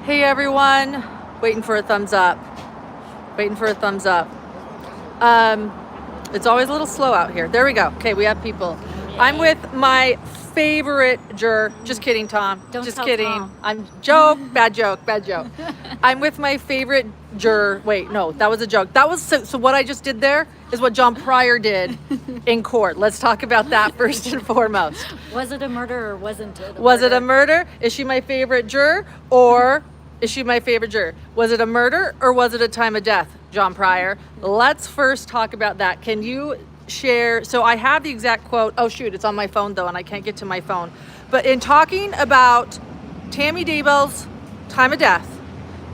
Hey everyone, waiting for a thumbs up. Waiting for a thumbs up. It's always a little slow out here. There we go. Okay, we have people. I'm with my favorite juror. Just kidding, Tom. Don't Just tell kidding. Tom. I'm joke. Bad joke. Bad joke. I'm with my favorite juror. Wait, no, that was a joke. That was so what I just did there is what John Pryor did in court. Let's talk about that first and foremost. Was it a murder or wasn't it? Was it a murder? Is she my favorite juror or is she my favorite juror? Was it a murder or was it a time of death, John Pryor? Let's first talk about that. Can you share? So I have the exact quote. Oh shoot, it's on my phone though and I can't get to my phone. But in talking about Tammy Daybell's time of death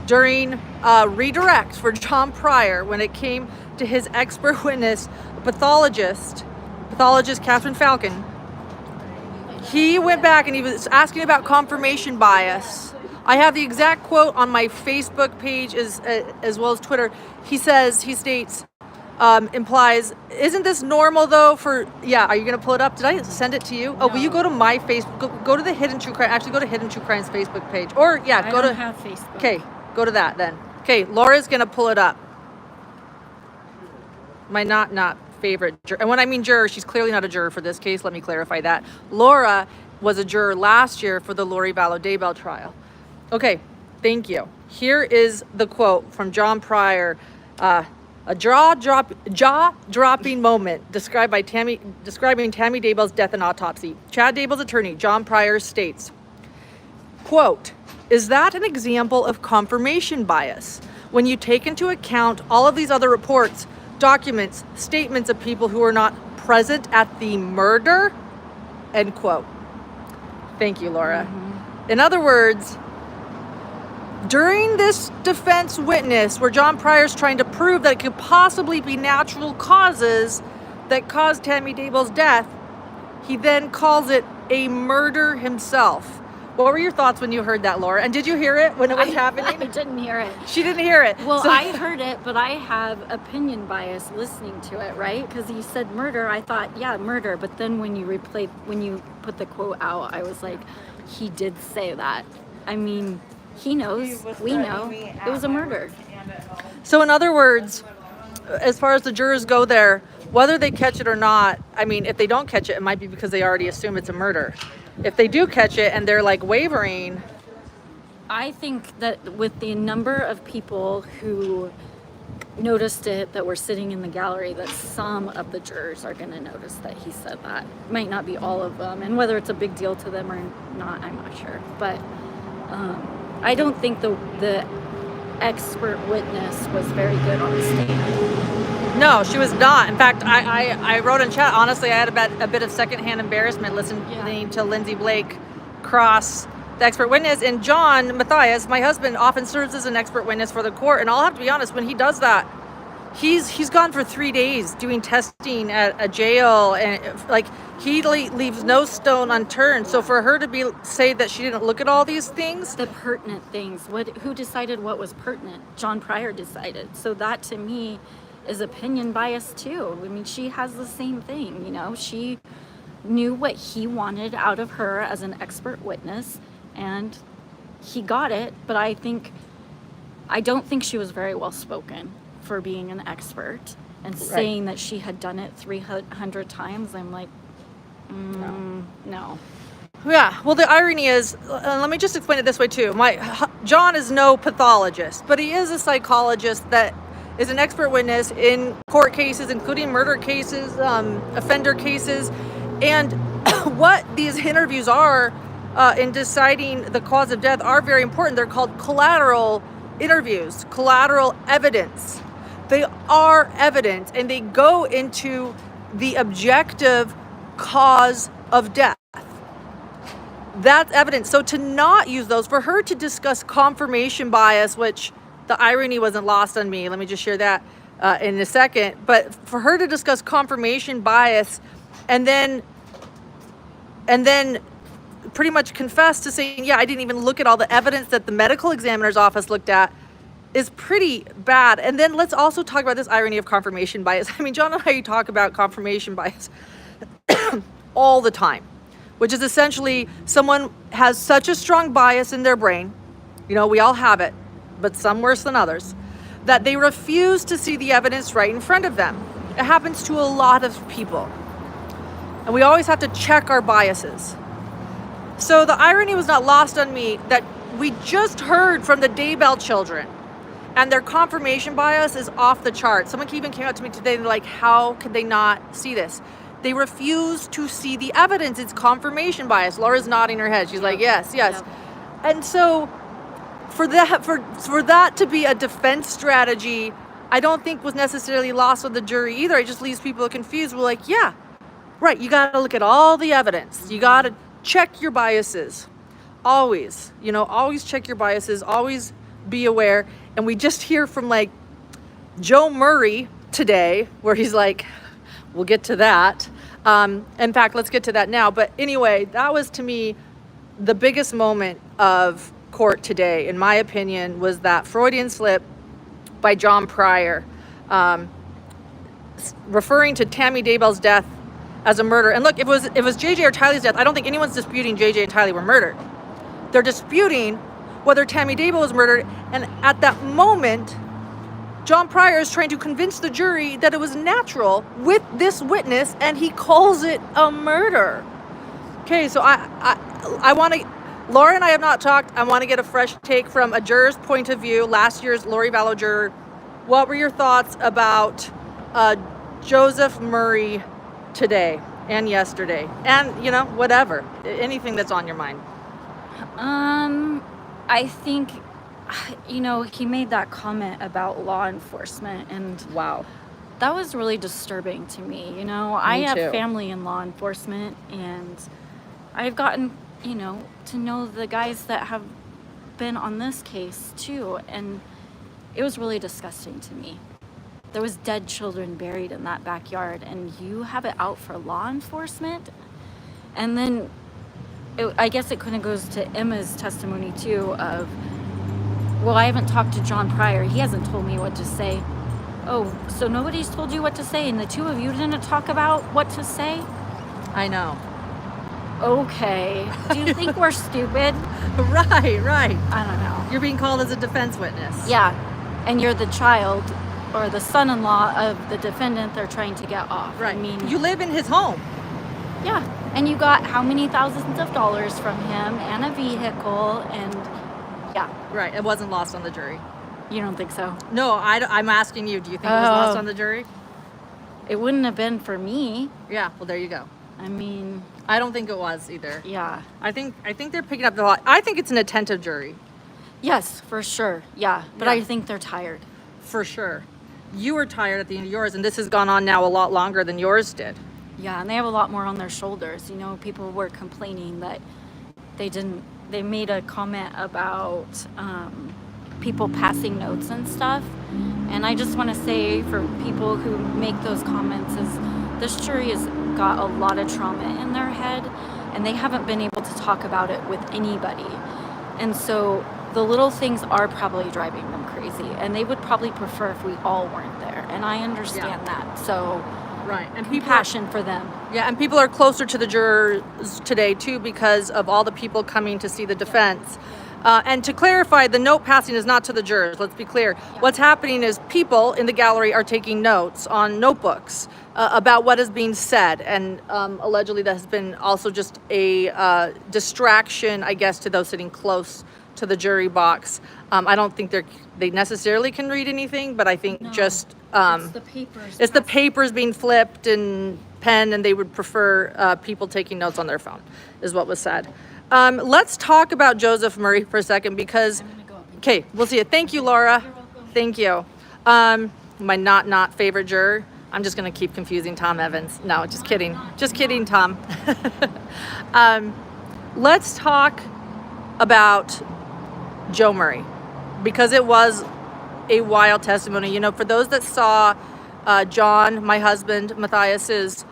during redirect for John Pryor when it came to his expert witness, pathologist Catherine Falcon, he went back and he was asking about confirmation bias. I have the exact quote on my Facebook page as well as Twitter. He states, implies, isn't this normal though for, yeah, are you going to pull it up? Did I send it to you? Oh, will you go to my Facebook, go to the Hidden True Crime, actually go to Hidden True Crime's Facebook page. Or yeah, I go don't to, have Facebook. okay, go to that then. Okay, Laura's going to pull it up. My not favorite juror. And when I mean juror, she's clearly not a juror for this case. Let me clarify that. Laura was a juror last year for the Lori Vallow Daybell trial. Okay, thank you. Here is the quote from John Pryor. A jaw-dropping moment describing Tammy Daybell's death and autopsy. Chad Daybell's attorney, John Pryor, states, quote, "Is that an example of confirmation bias? When you take into account all of these other reports, documents, statements of people who were not present at the murder?" End quote. Thank you, Laura. Mm-hmm. In other words, during this defense witness where John Pryor's trying to prove that it could possibly be natural causes that caused Tammy Daybell's death, he then calls it a murder himself. What were your thoughts when you heard that, Laura? And did you hear it when it was happening? I didn't hear it. She didn't hear it. Well, I heard it, but I have opinion bias listening to it, right? Because you said murder, I thought, yeah, murder. But then when you put the quote out, I was like, he did say that. I mean, he knows, we know, it was a murder. So in other words, as far as the jurors go there, whether they catch it or not, I mean, if they don't catch it, it might be because they already assume it's a murder. If they do catch it and they're like wavering. I think that with the number of people who noticed it that were sitting in the gallery, that some of the jurors are going to notice that he said that. Might not be all of them, and whether it's a big deal to them or not, I'm not sure. But I don't think the expert witness was very good on the stand. No, she was not. In fact, I wrote in chat, honestly, I had a bit of secondhand embarrassment listening to Lindsay Blake cross the expert witness. And John Matthias, my husband, often serves as an expert witness for the court. And I'll have to be honest, when he does that, he's gone for 3 days doing testing at a jail, and like he leaves no stone unturned. So for her to say that she didn't look at all these things, the pertinent things, who decided what was pertinent? John Pryor decided. So that to me is opinion bias too. I mean, she has the same thing, you know. She knew what he wanted out of her as an expert witness, and he got it. But I don't think she was very well spoken for being an expert and saying that she had done it 300 times. I'm like, no. Yeah, well, the irony is, let me just explain it this way too. John is no pathologist, but he is a psychologist that is an expert witness in court cases, including murder cases, offender cases. And what these interviews are in deciding the cause of death are very important. They're called collateral interviews, collateral evidence. They are evidence, and they go into the objective cause of death. That's evidence. So to not use those, for her to discuss confirmation bias, which the irony wasn't lost on me. Let me just share that in a second. But for her to discuss confirmation bias and then pretty much confess to saying, yeah, I didn't even look at all the evidence that the medical examiner's office looked at, is pretty bad. And then let's also talk about this irony of confirmation bias. I mean, John and I talk about confirmation bias all the time, which is essentially someone has such a strong bias in their brain You know, we all have it, but some worse than others, that they refuse to see the evidence right in front of them. It happens to a lot of people. And we always have to check our biases. So the irony was not lost on me that we just heard from the Daybell children, and their confirmation bias is off the chart. Someone even came out to me today, they're like, how could they not see this? They refuse to see the evidence. It's confirmation bias. Laura's nodding her head. She's like, yes. Yep. And so for that to be a defense strategy, I don't think was necessarily lost on the jury either. It just leaves people confused. We're like, yeah, right. You got to look at all the evidence. You got to check your biases. Always, always check your biases. Always be aware. And we just hear from like Joe Murray today, where he's like, we'll get to that. In fact, let's get to that now. But anyway, that was to me the biggest moment of court today, in my opinion, was that Freudian slip by John Pryor, referring to Tammy Daybell's death as a murder. And look, if it was JJ or Tylee's death, I don't think anyone's disputing JJ and Tylee were murdered. They're disputing whether Tammy Daybell was murdered. And at that moment, John Pryor is trying to convince the jury that it was natural with this witness, and he calls it a murder. Okay, so I want to, Laura and I have not talked. I want to get a fresh take from a juror's point of view, last year's Lori Vallow juror. What were your thoughts about Joseph Murray today and yesterday? And, whatever, anything that's on your mind. I think, he made that comment about law enforcement, and Wow. that was really disturbing to me. I have too. family in law enforcement, and I've gotten, to know the guys that have been on this case too, and it was really disgusting to me. There was dead children buried in that backyard, and you have it out for law enforcement. And then I guess it kind of goes to Emma's testimony too of, well, I haven't talked to John Pryor. He hasn't told me what to say. Oh, so nobody's told you what to say, and the two of you didn't talk about what to say? I know. Okay. Do you think we're stupid? Right. I don't know. You're being called as a defense witness. Yeah. And you're the child or the son-in-law of the defendant they're trying to get off. Right. I mean, you live in his home. yeah. And you got how many thousands of dollars from him and a vehicle, and yeah. Right. It wasn't lost on the jury. You don't think so? No, I'm asking you. Do you think it was lost on the jury? It wouldn't have been for me. Yeah. Well, there you go. I mean, I don't think it was either. yeah. I think they're picking up the lot. I think it's an attentive jury. Yes, for sure. Yeah. But Yeah. I think they're tired. For sure. You were tired at the end of yours, and this has gone on now a lot longer than yours did. Yeah, and they have a lot more on their shoulders. People were complaining that they made a comment about people passing notes and stuff. And I just want to say, for people who make those comments, is this jury has got a lot of trauma in their head, and they haven't been able to talk about it with anybody. And so the little things are probably driving them crazy, and they would probably prefer if we all weren't there. And I understand that. So Right. And people passion for them. Yeah, and people are closer to the jurors today too because of all the people coming to see the defense. And to clarify, the note passing is not to the jurors. Let's be clear. What's happening is people in the gallery are taking notes on notebooks about what is being said, and allegedly that has been also just a distraction, I guess, to those sitting close to the jury box. I don't think they necessarily can read anything, but I think just it's the papers. it's the papers being flipped and pen, and they would prefer people taking notes on their phone, is what was said. Let's talk about Joseph Murray for a second because, okay, we'll see it. Thank you, Laura. Thank you. My not favorite juror. I'm just gonna keep confusing Tom Evans. No, just kidding. Just kidding, Tom. Let's talk about Joe Murray, because it was a wild testimony. For those that saw John, my husband, Matthias's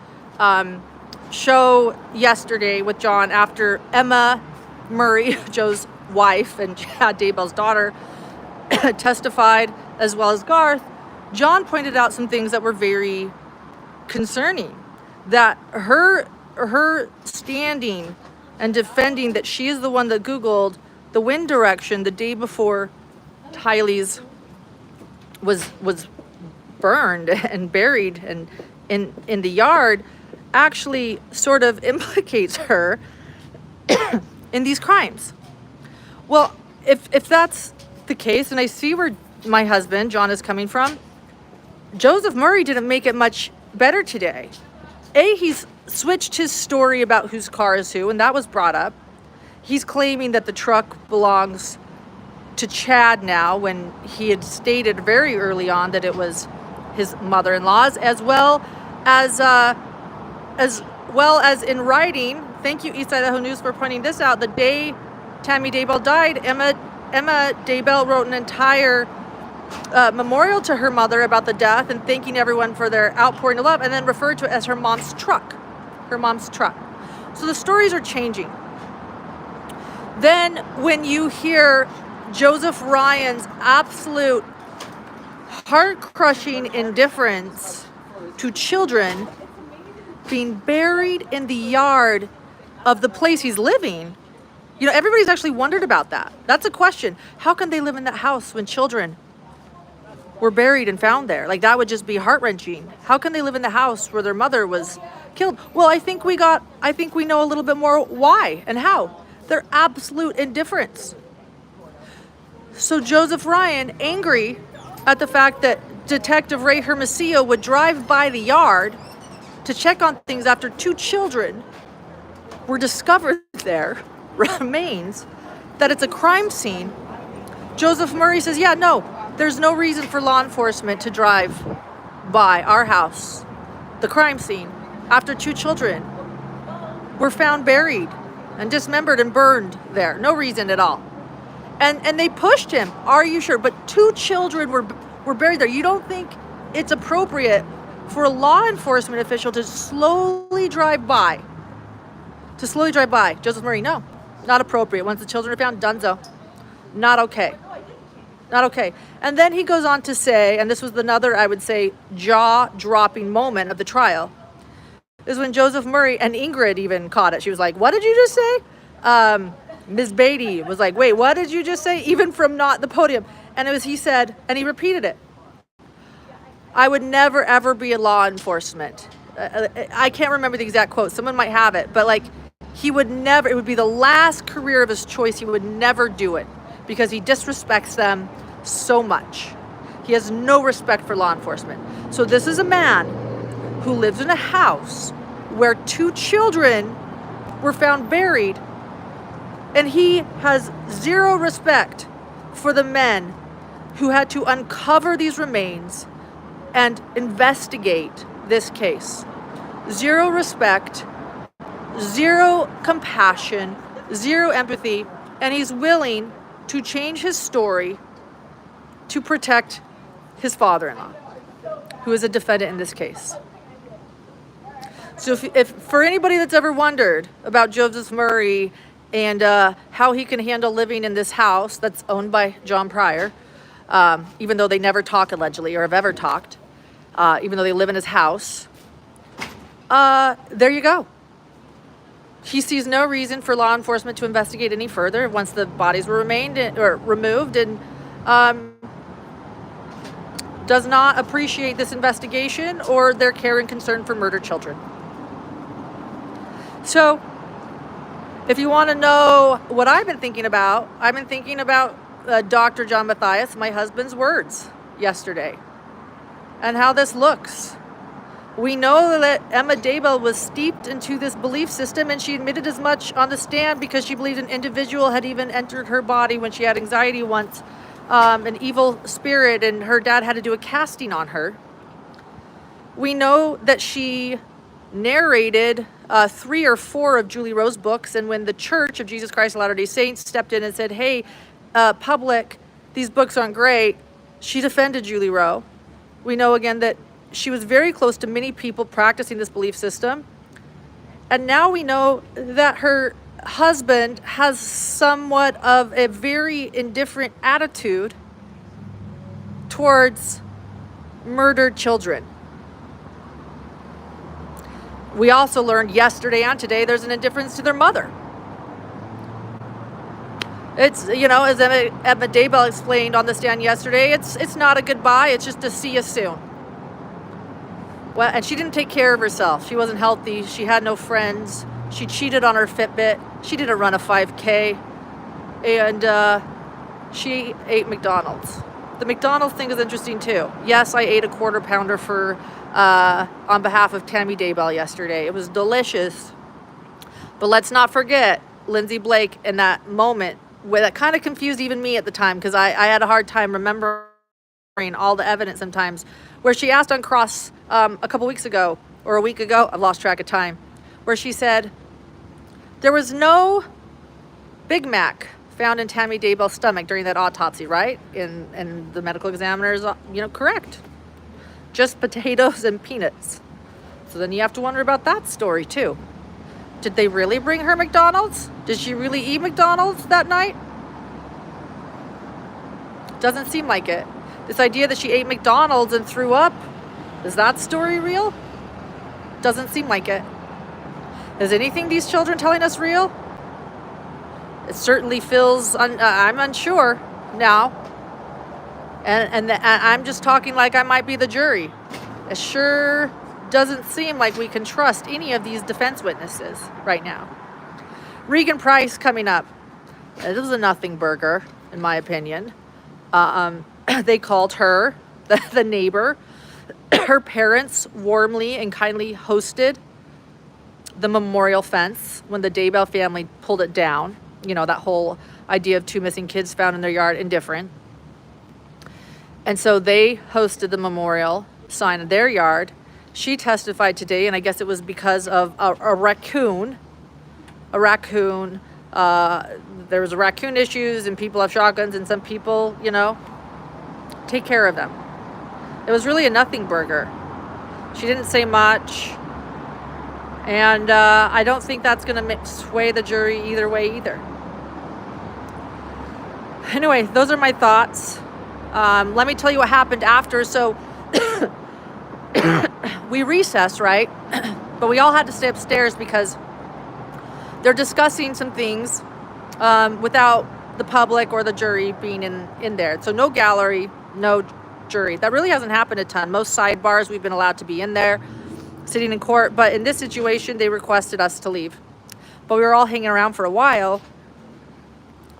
show yesterday with John after Emma Murray, Joe's wife and Chad Daybell's daughter, testified, as well as Garth, John pointed out some things that were very concerning. That her standing and defending that she is the one that Googled the wind direction the day before Tylee's was burned and buried and in the yard actually sort of implicates her in these crimes. Well, if that's the case, and I see where my husband, John, is coming from, Joseph Murray didn't make it much better today. He's switched his story about whose car is who, and that was brought up. He's claiming that the truck belongs to Chad now, when he had stated very early on that it was his mother-in-law's, as well as in writing. Thank you, East Idaho News, for pointing this out. The day Tammy Daybell died, Emma Daybell wrote an entire memorial to her mother about the death and thanking everyone for their outpouring of love, and then referred to it as her mom's truck. Her mom's truck. So the stories are changing. Then when you hear Joseph Ryan's absolute heart-crushing indifference to children being buried in the yard of the place he's living, you know, everybody's actually wondered about that. That's a question. How can they live in that house when children were buried and found there? Like, that would just be heart-wrenching. How can they live in the house where their mother was killed? Well, I think we know a little bit more why and how. Their absolute indifference. So Joseph Ryan, angry at the fact that Detective Ray Hermosillo would drive by the yard to check on things after 2 children were discovered there, remains, that it's a crime scene. Joseph Murray says, yeah, no, there's no reason for law enforcement to drive by our house, the crime scene, after 2 children were found buried and dismembered and burned there. No reason at all. And they pushed him. Are you sure? But 2 children were buried there. You don't think it's appropriate for a law enforcement official to slowly drive by? Joseph Murray, no, not appropriate. Once the children are found, donezo. Not okay. Not okay. And then he goes on to say, and this was another, I would say, jaw-dropping moment of the trial, is when Joseph Murray, and Ingrid even caught it. She was like, what did you just say? Ms. Beatty was like, wait, what did you just say? Even from not the podium. And he said, and he repeated it, I would never, ever be in law enforcement. I can't remember the exact quote. Someone might have it. But like, he would never, it would be the last career of his choice. He would never do it because he disrespects them so much. He has no respect for law enforcement. So this is a man who lives in a house where 2 children were found buried, and he has zero respect for the men who had to uncover these remains and investigate this case. Zero respect, zero compassion, zero empathy, and he's willing to change his story to protect his father-in-law, who is a defendant in this case. So if for anybody that's ever wondered about Joseph Murray and how he can handle living in this house that's owned by John Pryor, even though they never talk allegedly or have ever talked, even though they live in his house, there you go. He sees no reason for law enforcement to investigate any further once the bodies were removed, and does not appreciate this investigation or their care and concern for murdered children. So, if you want to know what I've been thinking about Dr. John Matthias, my husband's words yesterday, and how this looks. We know that Emma Daybell was steeped into this belief system, and she admitted as much on the stand because she believed an individual had even entered her body when she had anxiety once, an evil spirit, and her dad had to do a casting on her. We know that she narrated 3 or 4 of Julie Rowe's books, and when the Church of Jesus Christ of Latter-day Saints stepped in and said, hey, public, these books aren't great, she defended Julie Rowe. We know again that she was very close to many people practicing this belief system. And now we know that her husband has somewhat of a very indifferent attitude towards murdered children. We also learned yesterday and today there's an indifference to their mother. It's, you know, as Emma Daybell explained on the stand yesterday, it's not a goodbye, it's just a see you soon. Well, and she didn't take care of herself. She wasn't healthy. She had no friends. She cheated on her Fitbit. She didn't run a 5K. And she ate McDonald's. The McDonald's thing is interesting too. Yes, I ate a quarter pounder for on behalf of Tammy Daybell yesterday. It was delicious. But let's not forget Lindsay Blake in that moment, where that kind of confused even me at the time, because I had a hard time remembering all the evidence sometimes, where she asked on cross a couple weeks ago or a week ago, I've lost track of time, where she said there was no Big Mac found in Tammy Daybell's stomach during that autopsy, right? And the medical examiner's, correct. Just potatoes and peanuts. So then you have to wonder about that story too. Did they really bring her McDonald's? Did she really eat McDonald's that night? Doesn't seem like it. This idea that she ate McDonald's and threw up, is that story real? Doesn't seem like it. Is anything these children telling us real? It certainly feels, I'm unsure now. And I'm just talking like I might be the jury. It sure doesn't seem like we can trust any of these defense witnesses right now. Reegan Price coming up. It was a nothing burger, in my opinion. They called her, the neighbor. Her parents warmly and kindly hosted the memorial fence when the Daybell family pulled it down. You know, that whole idea of 2 missing kids found in their yard, indifferent. And so they hosted the memorial sign in their yard. She testified today, and I guess it was because of a raccoon. There was a raccoon issues, and people have shotguns, and some people, take care of them. It was really a nothing burger. She didn't say much. And I don't think that's going to sway the jury either way either. Anyway, those are my thoughts. Let me tell you what happened after. So we recessed, right? But we all had to stay upstairs because they're discussing some things without the public or the jury being in there. So no gallery, no jury. That really hasn't happened a ton. Most sidebars, we've been allowed to be in there, sitting in court. But in this situation, they requested us to leave. But we were all hanging around for a while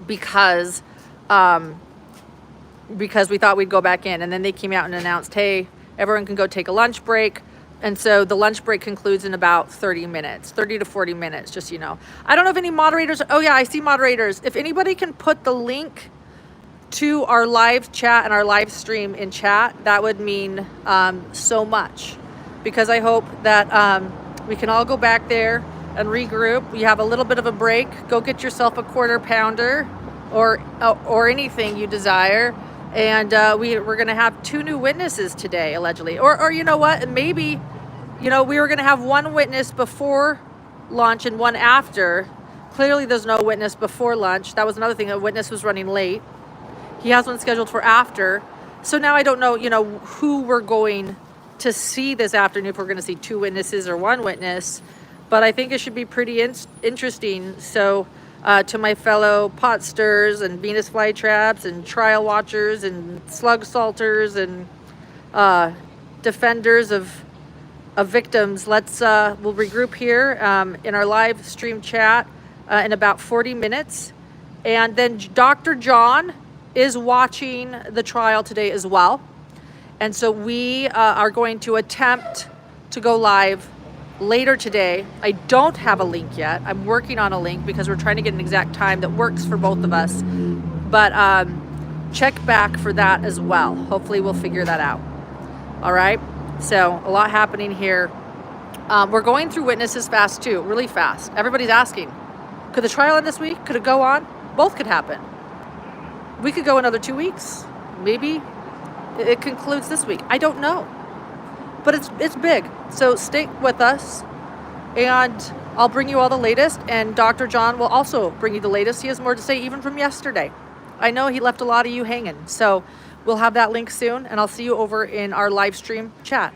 because we thought we'd go back in. And then they came out and announced, hey, everyone can go take a lunch break. And so the lunch break concludes in about 30 to 40 minutes, just, I don't know if any moderators, oh yeah, I see moderators. If anybody can put the link to our live chat and our live stream in chat, that would mean so much. Because I hope that we can all go back there and regroup. You have a little bit of a break. Go get yourself a quarter pounder or anything you desire. And we're going to have 2 new witnesses today, allegedly. Or you know what? Maybe, we were going to have one witness before lunch and one after. Clearly, there's no witness before lunch. That was another thing. A witness was running late. He has one scheduled for after. So now I don't know, who we're going to see this afternoon, if we're going to see 2 witnesses or 1 witness. But I think it should be pretty interesting. So to my fellow pot stirrers and Venus flytraps and trial watchers and slug salters and defenders of victims, we'll regroup here in our live stream chat in about 40 minutes. And then Dr. John is watching the trial today as well. And so we are going to attempt to go live later today. I don't have a link yet. I'm working on a link because we're trying to get an exact time that works for both of us. But check back for that as well. Hopefully we'll figure that out. All right. So a lot happening here. We're going through witnesses fast too, really fast. Everybody's asking, could the trial end this week? Could it go on? Both could happen. We could go another 2 weeks. Maybe it concludes this week. I don't know. But it's big. So stay with us, and I'll bring you all the latest. And Dr. John will also bring you the latest. He has more to say even from yesterday. I know he left a lot of you hanging. So we'll have that link soon, and I'll see you over in our live stream chat.